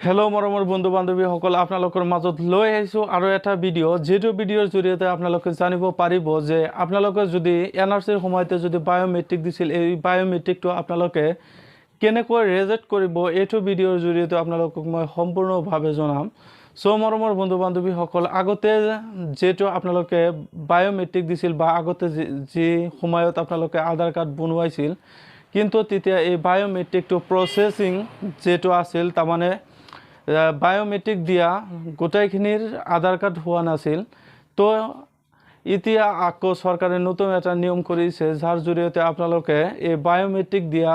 Hello' মৰমৰ বন্ধু বান্ধৱীসকল, আপোনালোকৰ মাজত লৈ আহিছোঁ আৰু এটা ভিডিঅ' যিটো ভিডিঅ'ৰ জৰিয়তে আপোনালোকে জানিব পাৰিব যে আপোনালোকে যদি NRCৰ সময়তে যদি বায়োমেট্ৰিক দিছিল, এই বায়োমেট্ৰিকটো আপোনালোকে কেনেকৈ ৰেজেক্ট কৰিব, এইটো ভিডিঅ'ৰ জৰিয়তে আপোনালোকক মই সম্পূৰ্ণভাৱে জনাম। চ' মৰমৰ বন্ধু বান্ধৱীসকল, আগতে যিটো আপোনালোকে বায়োমেট্ৰিক দিছিল বা আগতে যি সময়ত আপোনালোকে আধাৰ কাৰ্ড বনোৱাইছিল, কিন্তু তেতিয়া এই বায়োমেট্ৰিকটো প্ৰচেছিং যিটো আছিল, তাৰমানে বায়োমেট্ৰিক দিয়া গোটেইখিনিৰ আধাৰ কাৰ্ড হোৱা নাছিল। তো এতিয়া আকৌ চৰকাৰে নতুন এটা নিয়ম কৰিছে, যাৰ জৰিয়তে আপোনালোকে এই বায়োমেট্ৰিক দিয়া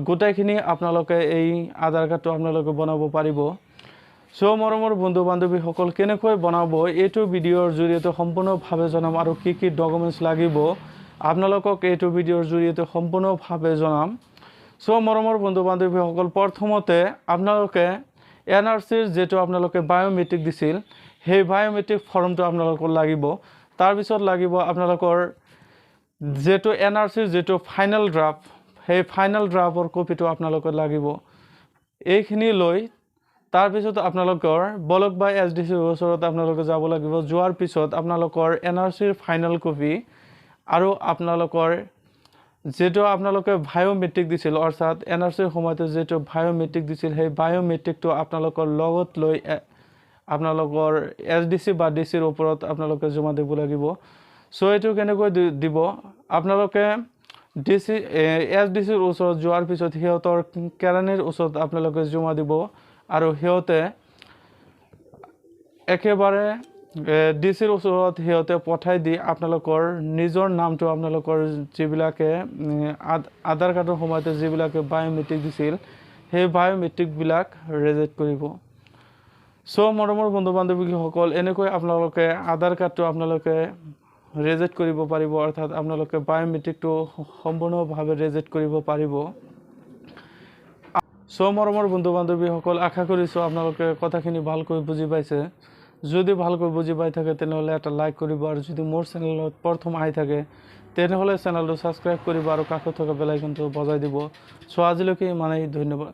গোটেইখিনি আপোনালোকে এই আধাৰ কাৰ্ডটো আপোনালোকে বনাব পাৰিব। চ' মৰমৰ বন্ধু বান্ধৱীসকল, কেনেকৈ বনাব এইটো ভিডিঅ'ৰ জৰিয়তে সম্পূৰ্ণভাৱে জনাম আৰু কি কি ডকুমেণ্টছ লাগিব আপোনালোকক এইটো ভিডিঅ'ৰ জৰিয়তে সম্পূৰ্ণভাৱে জনাম। চ' মৰমৰ বন্ধু বান্ধৱীসকল, প্ৰথমতে আপোনালোকে NRCৰ যিটো আপোনালোকে বায়োমেট্ৰিক দিছিল, সেই বায়োমেট্ৰিক ফৰ্মটো আপোনালোকৰ লাগিব। তাৰপিছত লাগিব আপোনালোকৰ যিটো NRCৰ যিটো ফাইনেল ড্ৰাফ্ট, সেই ফাইনেল ড্ৰাফ্টৰ কপিটো আপোনালোকৰ লাগিব। এইখিনি লৈ তাৰপিছত আপোনালোকৰ ব্লক বা SDCৰ ওচৰত আপোনালোকে যাব লাগিব। যোৱাৰ পিছত আপোনালোকৰ NRCৰ ফাইনেল কপি আৰু আপোনালোকৰ যেটো আপোনালোকে বায়োমেট্ৰিক দিছিল, অৰ্থাৎ NRCৰ সময়তে যেটো বায়োমেট্ৰিক দিছিল, সেই বায়োমেট্ৰিকটো আপোনালোকৰ লগত লৈ আপোনালোকৰ SDC বা DCৰ ওপৰত আপোনালোকে জমা দিব লাগিব। চ' এইটো কেনেকৈ দিব, আপোনালোকে SDCৰ ওচৰত যোৱাৰ পিছত সিহঁতৰ কেৰাণীৰ ওচৰত আপোনালোকে জমা দিব আৰু সিহঁতে একেবাৰে DCৰ ওচৰত সিহঁতে পঠাই দি আপোনালোকৰ নিজৰ নামটো আপোনালোকৰ যিবিলাকে আধাৰ কাৰ্ডৰ সময়তে যিবিলাকে বায়োমেট্ৰিক দিছিল, সেই বায়োমেট্ৰিকবিলাক ৰেজেক্ট কৰিব। চ' মৰমৰ বন্ধু বান্ধৱীসকল, এনেকৈ আপোনালোকে আধাৰ কাৰ্ডটো আপোনালোকে ৰেজেক্ট কৰিব পাৰিব, অৰ্থাৎ আপোনালোকে বায়োমেট্ৰিকটো সম্পূৰ্ণভাৱে ৰেজেক্ট কৰিব পাৰিব। চ' মৰমৰ বন্ধু বান্ধৱীসকল, আশা কৰিছোঁ আপোনালোকে কথাখিনি ভালকৈ বুজি পাইছে। যদি ভালকৈ বুজি পাই থাকে তেনেহ'লে এটা লাইক কৰিব, আৰু যদি মোৰ চেনেলত প্ৰথম আহি থাকে তেনেহ'লে চেনেলটো ছাবস্ক্ৰাইব কৰিব আৰু কাষত থকা বেল আইকনটো বজাই দিব। চ' আজিলৈকে ইমানেই, ধন্যবাদ।